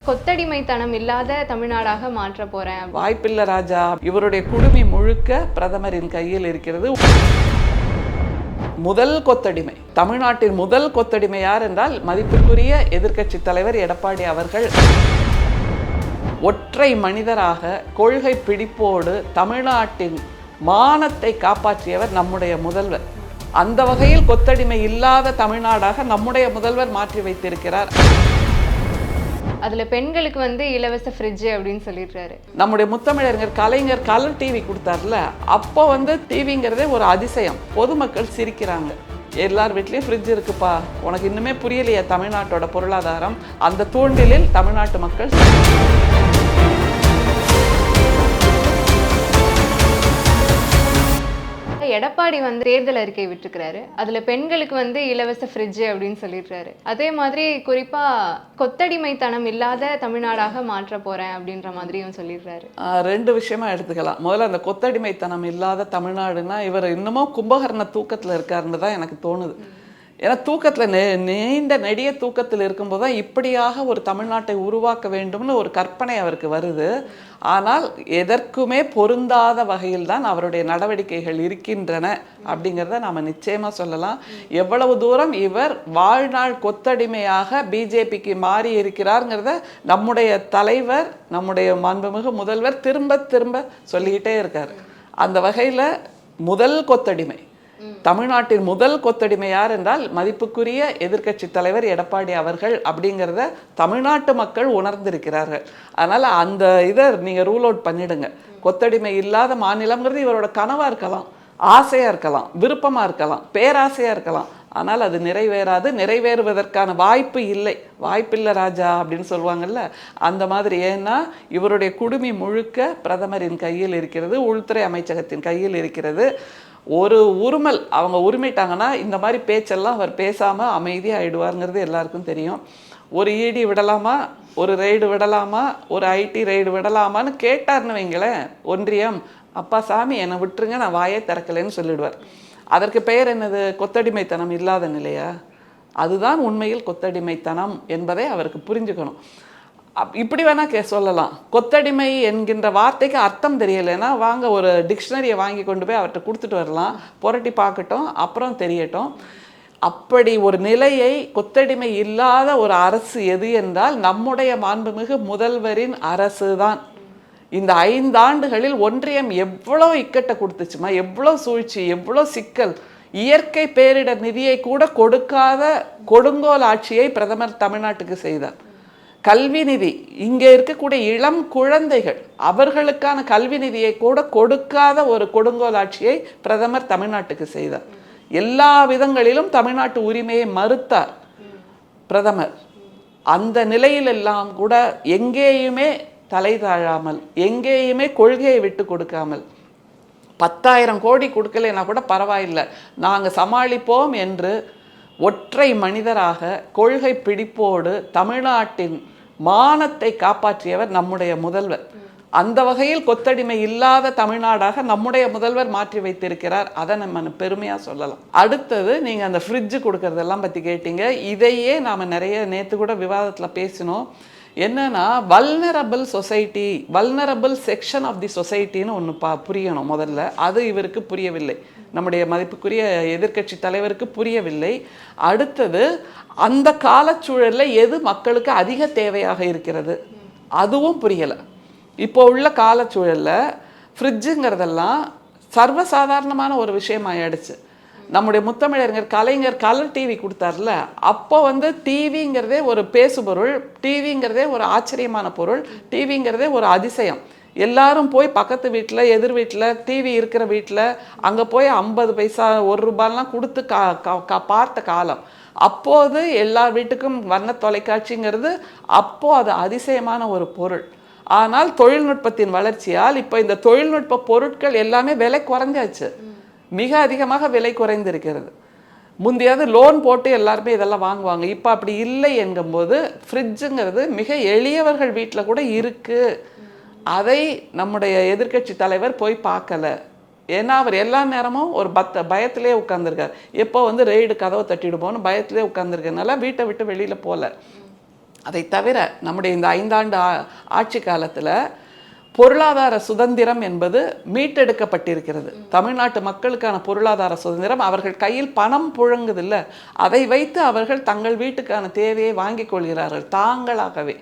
கொத்தடிமைத்தனம் இல்லாத தமிழ்நாடாக மாற்ற போறேன். வாய்ப்பில்லை ராஜா. இவருடைய குடுமி முழுக்க பிரதமரின் கையில் இருக்கிறது. முதல் கொத்தடிமை, தமிழ்நாட்டின் முதல் கொத்தடிமை யார் என்றால் மதிப்புக்குரிய எதிர்க்கட்சி தலைவர் எடப்பாடி அவர்கள். ஒற்றை மனிதராக கொள்கை பிடிப்போடு தமிழ்நாட்டின் மானத்தை காப்பாற்றியவர் நம்முடைய முதல்வர். அந்த வகையில் கொத்தடிமை இல்லாத தமிழ்நாடாக நம்முடைய முதல்வர் மாற்றி வைத்திருக்கிறார். அதுல பெண்களுக்கு இலவச ஃப்ரிட்ஜ் அப்படின்னு சொல்லிடுறாரு. நம்முடைய முத்தமிழறிஞர் கலைஞர் கலர் டிவி கொடுத்தார்ல, அப்போ டிவிங்கிறதே ஒரு அதிசயம். பொதுமக்கள் சிரிக்கிறாங்க. எல்லார் வீட்லேயும் ஃப்ரிட்ஜ் இருக்குப்பா, உனக்கு இன்னுமே புரியலையா தமிழ்நாட்டோட பொருளாதாரம்? அந்த தூண்டிலில் தமிழ்நாட்டு மக்கள் எடப்பாடி தேர்தல் அறிக்கை விட்டுருக்கிறாரு. அதுல பெண்களுக்கு இலவச ஃப்ரிட்ஜ் அப்படின்னு சொல்லிடுறாரு. அதே மாதிரி குறிப்பா கொத்தடிமைத்தனம் இல்லாத தமிழ்நாடாக மாற்ற போறேன் அப்படின்ற மாதிரியும் சொல்லிடுறாரு. ரெண்டு விஷயமா எடுத்துக்கலாம். முதல்ல அந்த கொத்தடிமைத்தனம் இல்லாத தமிழ்நாடுன்னா இவர் இன்னமும் கும்பகர்ண தூக்கத்துல இருக்காருன்னு தான் எனக்கு தோணுது. ஏன்னா தூக்கத்தில் நீண்ட நெடிய தூக்கத்தில் இருக்கும்போது தான் இப்படியாக ஒரு தமிழ்நாட்டை உருவாக்க வேண்டும்னு ஒரு கற்பனை அவருக்கு வருது. ஆனால் எதற்குமே பொருந்தாத வகையில் தான் அவருடைய நடவடிக்கைகள் இருக்கின்றன அப்படிங்கிறத நாம் நிச்சயமாக சொல்லலாம். எவ்வளவு தூரம் இவர் வாழ்நாள் கொத்தடிமையாக பிஜேபிக்கு மாறி இருக்கிறாருங்கிறத நம்முடைய தலைவர், நம்முடைய மாண்புமிகு முதல்வர் திரும்ப திரும்ப சொல்லிக்கிட்டே இருக்கார். அந்த வகையில் முதல் கொத்தடிமை, தமிழ்நாட்டின் முதல் கொத்தடிமை யார் என்றால் மதிப்புக்குரிய எதிர்க்கட்சி தலைவர் எடப்பாடி அவர்கள் அப்படிங்கிறத தமிழ்நாட்டு மக்கள் உணர்ந்திருக்கிறார்கள். அதனால் அந்த இதை நீங்கள் ரூல் அவுட் பண்ணிடுங்க. கொத்தடிமை இல்லாத மாநிலங்கிறது இவரோட கனவாக இருக்கலாம், ஆசையாக இருக்கலாம், விருப்பமாக இருக்கலாம், பேராசையாக இருக்கலாம். ஆனால் அது நிறைவேறாது. நிறைவேறுவதற்கான வாய்ப்பு இல்லை. வாய்ப்பில்லை ராஜா அப்படின்னு சொல்லுவாங்கல்ல, அந்த மாதிரி. ஏன்னா இவருடைய குடுமி முழுக்க பிரதமரின் கையில் இருக்கிறது, உள்துறை அமைச்சகத்தின் கையில் இருக்கிறது. ஒரு உரிமல் அவங்க உரிமைட்டாங்கன்னா இந்த மாதிரி பேச்செல்லாம் அவர் பேசாமல் அமைதியாக ஆயிடுவாருங்கிறது எல்லாருக்கும் தெரியும். ஒரு இடி விடலாமா, ஒரு ரெய்டு விடலாமா, ஒரு ஐடி ரெய்டு விடலாமான்னு கேட்டார்னு வைங்களேன் ஒன்றியம், அப்பா சாமி என்னை விட்டுருங்க, நான் வாயே திறக்கலைன்னு சொல்லிடுவார். அதற்கு பெயர் என்னது? கொத்தடிமைத்தனம் இல்லாத நிலையா? அதுதான் உண்மையில் கொத்தடிமைத்தனம் என்பதை அவருக்கு புரிஞ்சுக்கணும். இப்படி வேணால் சொல்லலாம். கொத்தடிமை என்கின்ற வார்த்தைக்கு அர்த்தம் தெரியலைன்னா வாங்க ஒரு டிக்ஷனரியை வாங்கி கொண்டு போய் அவர்கிட்ட கொடுத்துட்டு வரலாம், புரட்டி பார்க்கட்டும், அப்புறம் தெரியட்டும். அப்படி ஒரு நிலையை, கொத்தடிமை இல்லாத ஒரு அரசு எது என்றால் நம்முடைய மாண்புமிகு முதல்வரின் அரசு தான். இந்த 5 ஆண்டுகளில் ஒன்றியம் எவ்வளோ இக்கட்டை கொடுத்துச்சுமா, எவ்வளோ சூழ்ச்சி, எவ்வளோ சிக்கல். இயற்கை பேரிடர் நிதியை கூட கொடுக்காத கொடுங்கோல் ஆட்சியை பிரதமர் தமிழ்நாட்டுக்கு செய்தார். கல்வி நிதி, இங்கே இருக்கக்கூடிய இளம் குழந்தைகள் அவர்களுக்கான கல்வி நிதியை கூட கொடுக்காத ஒரு கொடுங்கோல் ஆட்சியை பிரதமர் தமிழ்நாட்டுக்கு செய்தார். எல்லா விதங்களிலும் தமிழ்நாட்டு உரிமையை மறுத்தார் பிரதமர். அந்த நிலையிலெல்லாம் கூட எங்கேயுமே தலை தாழாமல், எங்கேயுமே கொள்கையை விட்டு கொடுக்காமல், 10,000 கோடி கொடுக்கலைன்னா கூட பரவாயில்லை, நாங்கள் சமாளிப்போம் என்று ஒற்றை மனிதராக கொள்கை பிடிப்போடு தமிழ்நாட்டின் மானத்தை காப்பாற்றியவர் நம்முடைய முதல்வர். அந்த வகையில் கொத்தடிமை இல்லாத தமிழ்நாடாக நம்முடைய முதல்வர் மாற்றி வைத்திருக்கிறார். அதை நம்ம பெருமையாக சொல்லலாம். அடுத்தது நீங்கள் அந்த ஃப்ரிட்ஜு கொடுக்கறதெல்லாம் பற்றி கேட்டீங்க. இதையே நாம் நிறைய நேற்று கூட விவாதத்தில் பேசினோம். என்னன்னா vulnerable society, vulnerable section of the சொசைட்டின்னு ஒன்று புரியணும் முதல்ல. அது இவருக்கு புரியவில்லை, நம்முடைய மதிப்புக்குரிய எதிர்க்கட்சி தலைவருக்கு புரியவில்லை. அடுத்தது அந்த காலச்சூழலில் எது மக்களுக்கு அதிக தேவையாக இருக்கிறது அதுவும் புரியலை. இப்போ உள்ள காலச்சூழலில் ஃப்ரிட்ஜுங்கிறதெல்லாம் சர்வசாதாரணமான ஒரு விஷயம் ஆயிடுச்சு. நம்முடைய முத்தமிழறிஞர் கலைஞர் கலர் டிவி கொடுத்தார்ல, அப்போ டிவிங்கிறதே ஒரு பேசுபொருள், டிவிங்கிறதே ஒரு ஆச்சரியமான பொருள், டிவிங்கிறதே ஒரு அதிசயம். எல்லாரும் போய் பக்கத்து வீட்டில், எதிர் வீட்டில், டிவி இருக்கிற வீட்டில் அங்கே போய் 50 பைசா 1 ரூபாய்லாம் கொடுத்து பார்த்த காலம். அப்போது எல்லா வீட்டுக்கும் வண்ண தொலைக்காட்சிங்கிறது அப்போது அது அதிசயமான ஒரு பொருள். ஆனால் தொழில்நுட்பத்தின் வளர்ச்சியால் இப்போ இந்த தொழில்நுட்ப பொருட்கள் எல்லாமே விலை குறைஞ்சாச்சு, மிக அதிகமாக விலை குறைந்திருக்கிறது. முந்தையாவது லோன் போட்டு எல்லாருமே இதெல்லாம் வாங்குவாங்க, இப்போ அப்படி இல்லை என்கும்போது ஃப்ரிட்ஜுங்கிறது மிக எளியவர்கள் வீட்டில் கூட இருக்குது. அதை நம்முடைய எதிர்க்கட்சி தலைவர் போய் பார்க்கல. ஏன்னா அவர் எல்லா நேரமும் ஒரு பயத்திலே உட்காந்துருக்கார். எப்போ ரெய்டு கதவை தட்டிடுமோன்னு பயத்திலே உட்காந்துருக்கனால வீட்டை விட்டு வெளியில் போகல. அதை தவிர நம்முடைய இந்த 5 ஆண்டு ஆட்சி காலத்தில் பொருளாதார சுதந்திரம் என்பது மீட்டெடுக்கப்பட்டிருக்கிறது. தமிழ்நாட்டு மக்களுக்கான பொருளாதார சுதந்திரம், அவர்கள் கையில் பணம் புழங்குதில்ல, அதை வைத்து அவர்கள் தங்கள் வீட்டுக்கான தேவையை வாங்கிக் கொள்கிறார்கள் தாங்களாகவே.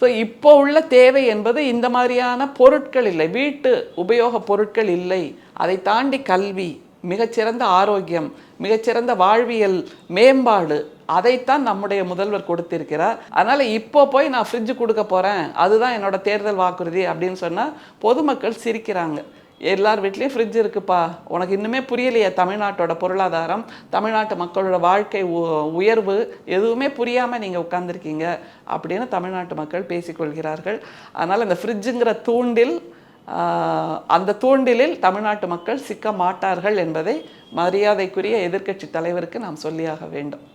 ஸோ இப்போ உள்ள தேவை என்பது இந்த மாதிரியான பொருட்கள் இல்லை, வீட்டு உபயோக பொருட்கள் இல்லை. அதை தாண்டி கல்வி, மிகச்சிறந்த ஆரோக்கியம், மிகச்சிறந்த வாழ்வியல் மேம்பாடு, அதைத்தான் நம்முடைய முதல்வர் கொடுத்திருக்கிறார். அதனால் இப்போ போய் நான் ஃப்ரிட்ஜ் கொடுக்க போகிறேன், அதுதான் என்னோட தேர்தல் வாக்குறுதி அப்படின்னு சொன்னால் பொதுமக்கள் சிரிக்கிறாங்க. எல்லார் வீட்லேயும் ஃப்ரிட்ஜ் இருக்குப்பா, உனக்கு இன்னுமே புரியலையே தமிழ்நாட்டோட பொருளாதாரம், தமிழ்நாட்டு மக்களோட வாழ்க்கை உயர்வு எதுவுமே புரியாமல் நீங்கள் உட்கார்ந்துருக்கீங்க அப்படின்னு தமிழ்நாட்டு மக்கள் பேசிக்கொள்கிறார்கள். அதனால் இந்த ஃப்ரிட்ஜுங்கிற தூண்டில், அந்த தூண்டிலில் தமிழ்நாட்டு மக்கள் சிக்க மாட்டார்கள் என்பதை மரியாதைக்குரிய எதிர்க்கட்சி தலைவருக்கு நாம் சொல்லியாக வேண்டும்.